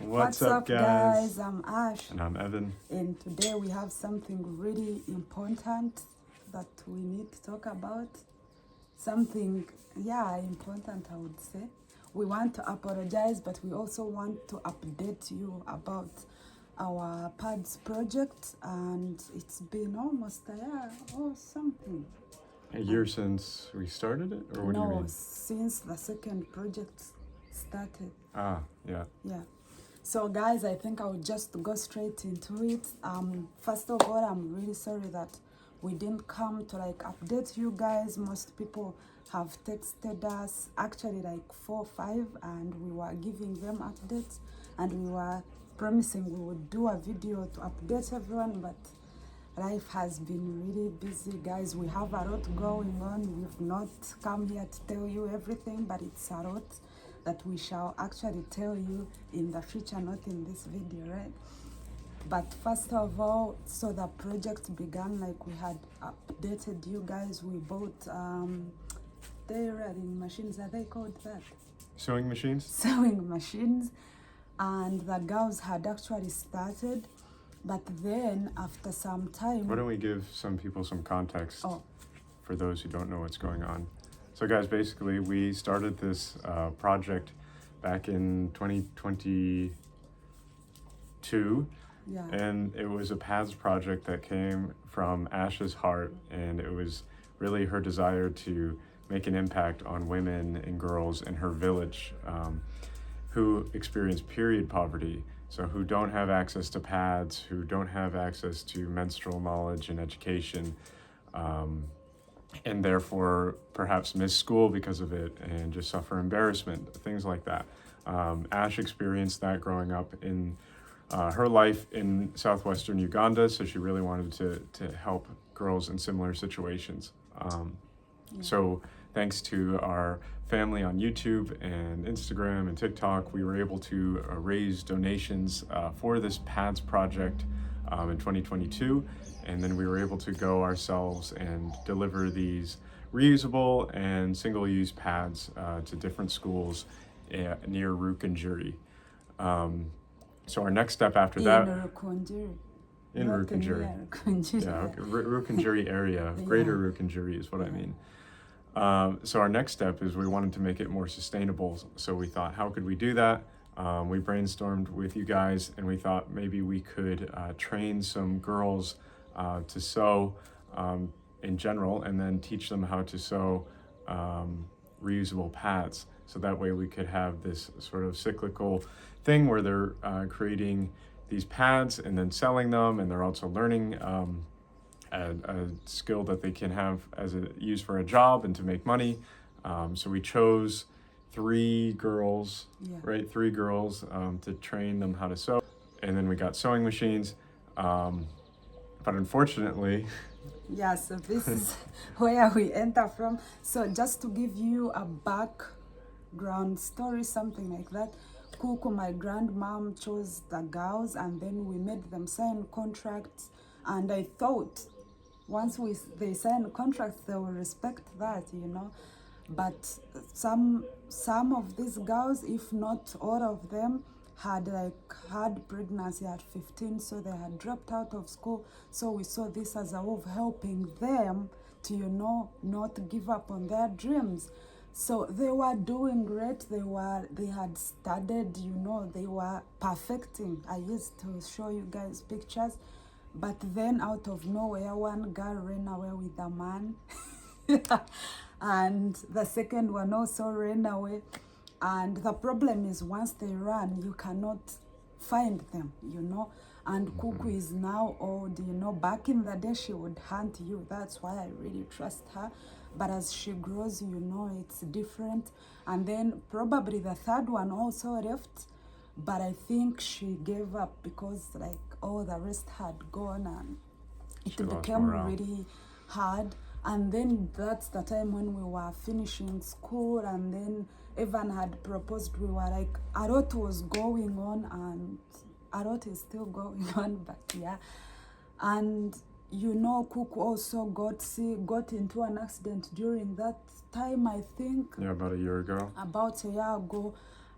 What's up, guys? I'm Ash, And I'm Evan. and today we have something really important that we need to talk about. Something, important, I would say. We want to apologize, but we also want to update you about our PADS project, and it's been almost a year or something. A year since we started it? Or what do you No, mean? since the second project started. Ah, yeah. Yeah. So guys, I think I will just go straight into it. First of all, I'm really sorry that we didn't come to update you guys. Most people have texted us, actually 4 or 5, and we were giving them updates, and we were promising we would do a video to update everyone, but life has been really busy, guys. We have a lot going on. We've not come here to tell you everything, but it's a lot that we shall actually tell you in the future, not in this video, right? But first of all, so the project began like we had updated you guys. We bought tailoring machines, are they called that? Sewing machines? Sewing machines, and the girls had actually started, but then after some time... Why don't we give some people some context for those who don't know what's going on. So guys, basically we started this project back in 2022, and it was a PADS project that came from Ash's heart, and it was really her desire to make an impact on women and girls in her village who experience period poverty, so who don't have access to pads, who don't have access to menstrual knowledge and education, and therefore perhaps miss school because of it and just suffer embarrassment, things like that. Ash experienced that growing up in her life in southwestern Uganda, so she really wanted to help girls in similar situations. So thanks to our family on YouTube and Instagram and TikTok, we were able to raise donations for this PADS project in 2022, and then we were able to go ourselves and deliver these reusable and single-use pads to different schools near Rukunjuri. So our next step after that... In Rukunjuri. Yeah, okay. Rukunjuri area, greater Rukunjuri is what I mean. So our next step is we wanted to make it more sustainable. So we thought, how could we do that? We brainstormed with you guys, and we thought maybe we could train some girls to sew in general, and then teach them how to sew reusable pads. So that way we could have this sort of cyclical thing where they're creating these pads and then selling them, and they're also learning a skill that they can have use for a job and to make money. So we chose 3 girls, right? 3 girls to train them how to sew. And then we got sewing machines. But unfortunately... Yeah, so this is where we enter from. So just to give you a background story, something like that. Kuku, my grandmom, chose the girls, and then we made them sign contracts. And I thought once they sign contracts, they will respect that, But some of these girls, if not all of them, had pregnancy at 15, so they had dropped out of school. So we saw this as a way of helping them to not give up on their dreams. So they were doing great. They had studied, they were perfecting. I used to show you guys pictures. But then out of nowhere, one girl ran away with a man. And the second one also ran away. And the problem is once they run, you cannot find them, And Kuku is now old, Back in the day, she would hunt you. That's why I really trust her. But as she grows, it's different. And then probably the third one also left. But I think she gave up because all the rest had gone, and it became really hard. And then that's the time when we were finishing school, and then Evan had proposed. We were like, a lot was going on, and a lot is still going on, but yeah. And Kuku also got into an accident during that time, I think. Yeah, about a year ago. About a year ago.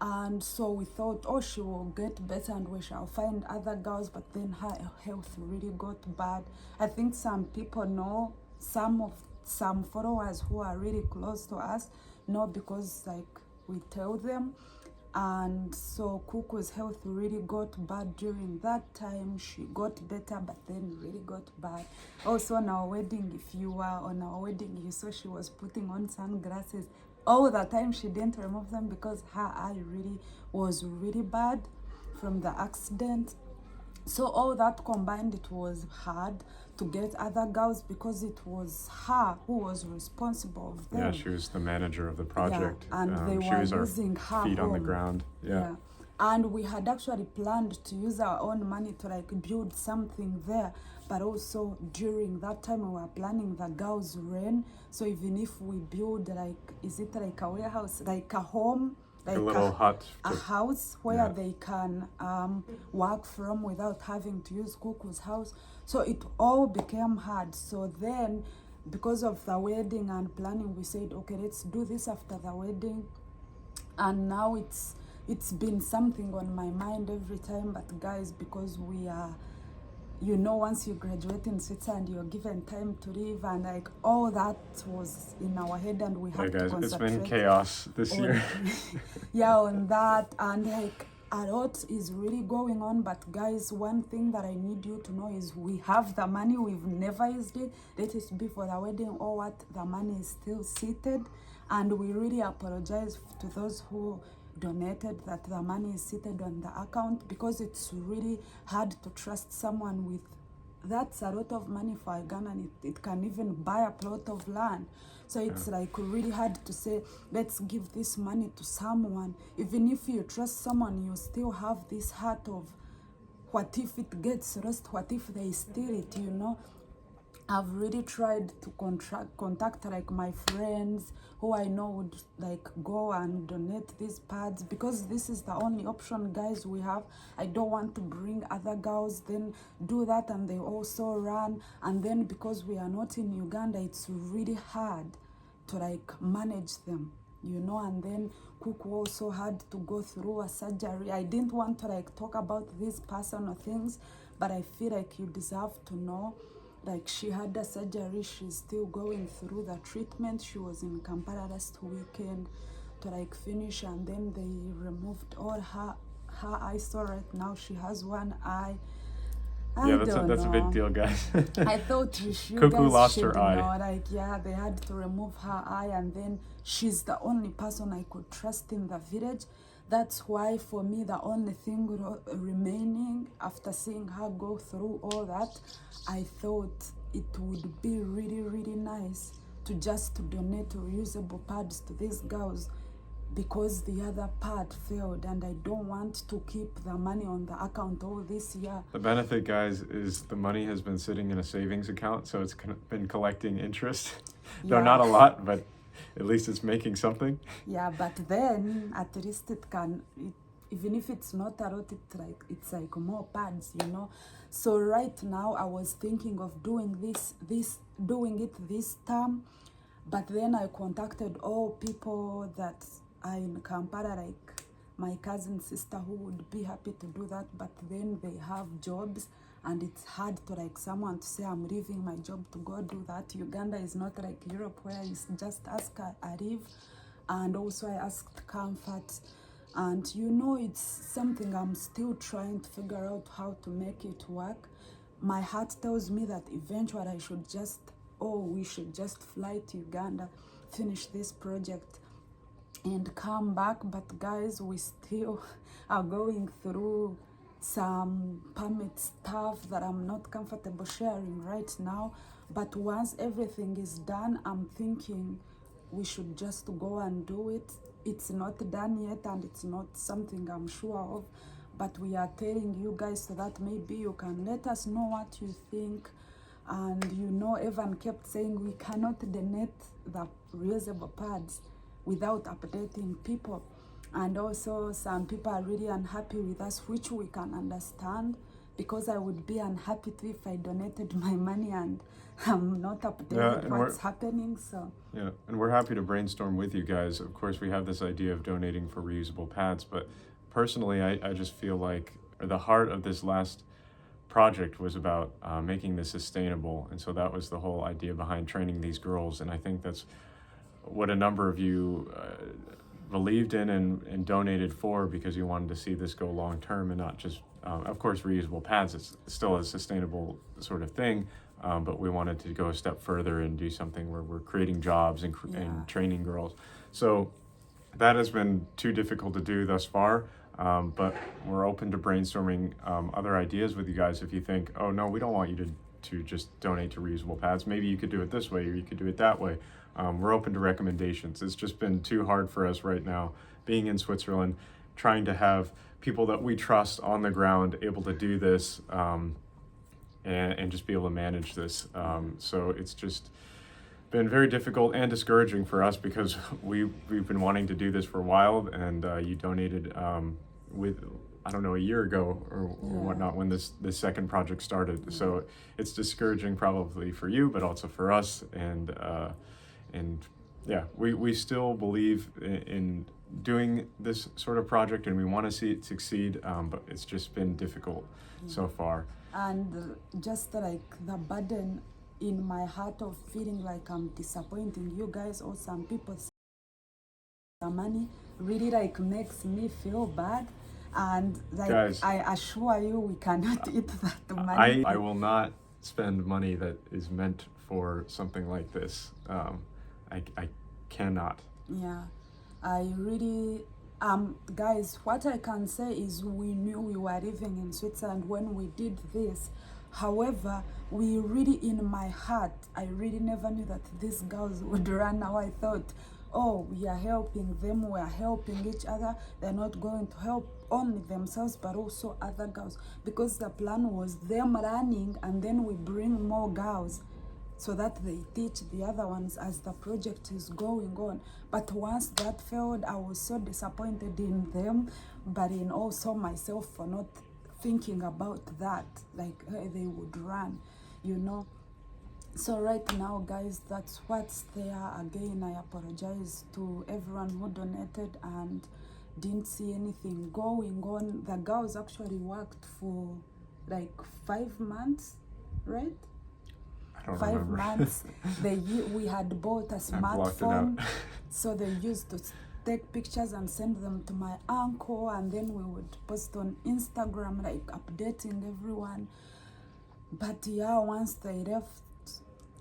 And so we thought, oh, she will get better and we shall find other girls, but then her health really got bad. I think some people know, some followers who are really close to us know, because like we tell them. And so Kuku's health really got bad during that time. She got better, but then really got bad. Also on our wedding, if you were on our wedding, you saw she was putting on sunglasses all the time. She didn't remove them because her eye really was really bad from the accident. So all that combined, it was hard to get other girls because it was her who was responsible of them. Yeah, she was the manager of the project. Yeah, and they she were was our using her feet on the home. ground. Yeah. And we had actually planned to use our own money to like build something there, but also during that time we were planning the girls' reign. So even if we build like, is it like a warehouse, like a home, like a little hut, a house where they can work from without having to use Kuku's house. So it all became hard. So then, because of the wedding and planning, we said, okay, let's do this after the wedding. And now it's been something on my mind every time. But guys, because we are, you know, once you graduate in Switzerland, you're given time to leave, and like all that was in our head, and we had to concentrate. It's been chaos this year. On that, and like a lot is really going on. But guys, one thing that I need you to know is we have the money. We've never used it. Let it be for the wedding or what. The money is still seated, and we really apologize to those who donated that the money is seated on the account, because it's really hard to trust someone with, that's a lot of money for a Ghana, and it can even buy a plot of land. So it's like really hard to say, let's give this money to someone. Even if you trust someone, you still have this heart of, what if it gets lost? What if they steal it, you know? I've really tried to contact like my friends who I know would like go and donate these pads, because this is the only option, guys, we have. I don't want to bring other girls, then do that and they also run, and then because we are not in Uganda, it's really hard to like manage them, you know. And then Kuku also had to go through a surgery. I didn't want to like talk about these personal things, but I feel like you deserve to know. Like, she had a surgery, she's still going through the treatment. She was in Kampala last weekend to like finish, and then they removed all her eyes. So right now she has one eye. That's a big deal, guys. I thought Kuku lost her eye. Know, like, yeah, they had to remove her eye, and then she's the only person I could trust in the village. That's why for me, the only thing remaining after seeing her go through all that, I thought it would be really, really nice to just donate reusable pads to these girls, because the other part failed, and I don't want to keep the money on the account all this year. The benefit, guys, is the money has been sitting in a savings account, so it's been collecting interest. Though not a lot, but at least it's making something. Yeah, but then at least even if it's not a lot, it's like more pads, you know. So right now I was thinking of doing it this term, but then I contacted all people that are in Kampala, like my cousin sister, who would be happy to do that, but then they have jobs, and it's hard to like someone to say, I'm leaving my job to go do that. Uganda is not like Europe where you just ask a leave. And also I asked comfort, and you know, it's something I'm still trying to figure out how to make it work. My heart tells me that eventually we should just fly to Uganda, finish this project and come back. But guys, we still are going through some permit stuff that I'm not comfortable sharing right now. But once everything is done, I'm thinking we should just go and do it. It's not done yet, and it's not something I'm sure of, but we are telling you guys so that maybe you can let us know what you think. And you know, Evan kept saying we cannot donate the reusable pads without updating people. And also some people are really unhappy with us, which we can understand. because I would be unhappy too if I donated my money and I'm not updated Yeah, with what's happening. So yeah, and we're happy to brainstorm with you guys. Of course, we have this idea of donating for reusable pads, but personally, I just feel like the heart of this last project was about making this sustainable, and so that was the whole idea behind training these girls, and I think that's what a number of you believed in and donated for, because you wanted to see this go long term and not just, of course, reusable pads. It's still a sustainable sort of thing, but we wanted to go a step further and do something where we're creating jobs and training girls. So that has been too difficult to do thus far, but we're open to brainstorming other ideas with you guys. If you think, oh no, we don't want you to just donate to reusable pads, maybe you could do it this way or you could do it that way. We're open to recommendations. It's just been too hard for us right now, being in Switzerland, trying to have people that we trust on the ground able to do this, and just be able to manage this. So it's just been very difficult and discouraging for us, because we've been wanting to do this for a while, and you donated with, I don't know, a year ago or whatnot when this second project started. So it's discouraging probably for you, but also for us. And yeah, we still believe in doing this sort of project, and we want to see it succeed, but it's just been difficult so far. And just like the burden in my heart of feeling like I'm disappointing you guys, or some people, the money really like makes me feel bad. And like, guys, I assure you, we cannot eat that money. I will not spend money that is meant for something like this. I cannot. Yeah, I really, guys, what I can say is we knew we were living in Switzerland when we did this. However, we really, in my heart, I really never knew that these girls would run. Now I thought, oh, we are helping them, we are helping each other. They're not going to help only themselves, but also other girls. Because the plan was them running, and then we bring more girls, so that they teach the other ones as the project is going on. But once that failed, I was so disappointed in them, but in also myself for not thinking about that, like they would run, you know. So right now, guys, that's what's there. Again, I apologize to everyone who donated and didn't see anything going on. The girls actually worked for like 5 months, right? 5 months. We had bought a smartphone, so they used to take pictures and send them to my uncle, and then we would post on Instagram, like updating everyone. But yeah, once they left,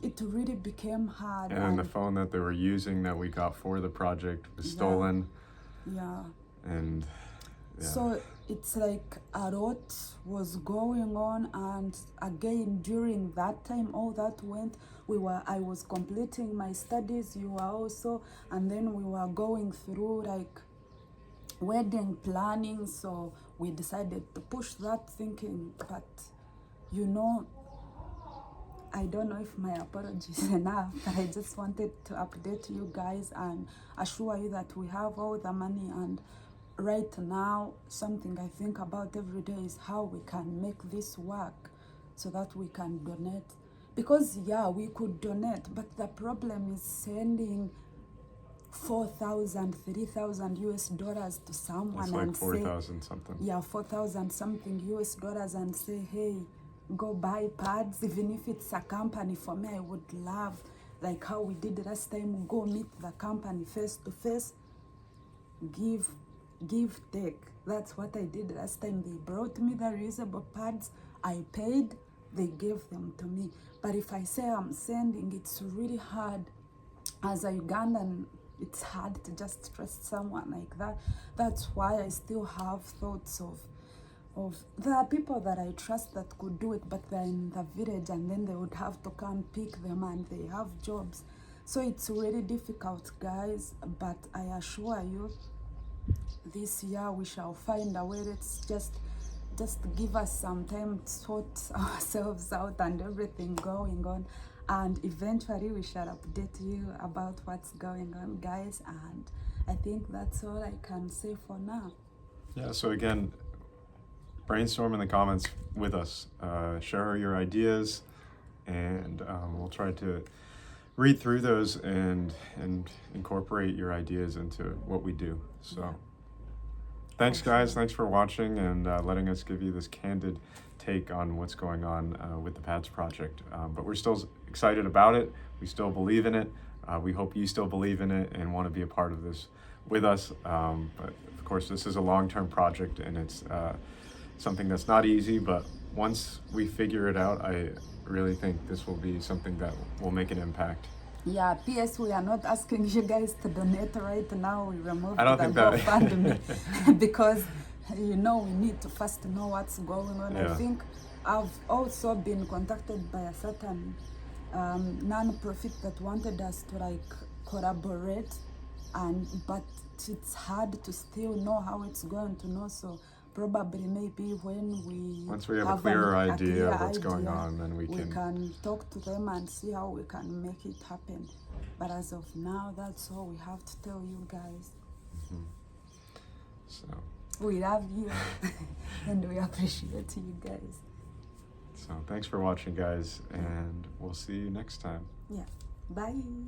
it really became hard. And then the phone that they were using that we got for the project was stolen. Yeah. And so it's like a lot was going on, and again during that time, all that went, I was completing my studies, you were also, and then we were going through like wedding planning, so we decided to push that thinking. But you know, I don't know if my apology is enough, but I just wanted to update you guys and assure you that we have all the money. And right now, something I think about every day is how we can make this work so that we can donate. Because yeah, we could donate, but the problem is sending 4,000, 3,000 US dollars to someone. It's like 4,000 something. Yeah, 4,000 something US dollars, and say, hey, go buy pads. Even if it's a company, for me, I would love, like how we did last time, go meet the company face to face, give, take. That's what I did last time. They brought me the reusable pads, I paid, they gave them to me. But if I say I'm sending, it's really hard. As a Ugandan, it's hard to just trust someone like that. That's why I still have thoughts of there are people that I trust that could do it, but they're in the village, and then they would have to come pick them, and they have jobs. So it's really difficult, guys, but I assure you, this year we shall find a way. Let's just give us some time to sort ourselves out and everything going on, and eventually we shall update you about what's going on, guys. And I think that's all I can say for now. Yeah, so again, brainstorm in the comments with us. Share your ideas, and we'll try to read through those and incorporate your ideas into what we do. So thanks guys, thanks for watching and letting us give you this candid take on what's going on with the PADS project. But we're still excited about it. We still believe in it. We hope you still believe in it and want to be a part of this with us. But of course, this is a long-term project, and it's something that's not easy, but once we figure it out, I really think this will be something that will make an impact. Yeah, P.S. we are not asking you guys to donate right now. We removed I don't the think that GoFundMe because, you know, we need to first know what's going on. Yeah. I think I've also been contacted by a certain non-profit that wanted us to like collaborate, but it's hard to still know how it's going to know. So probably maybe when once we have a clearer idea of what's going on, then we can talk to them and see how we can make it happen. But as of now, that's all we have to tell you guys. Mm-hmm. So we love you and we appreciate you guys. So thanks for watching, guys, and we'll see you next time. Yeah, bye.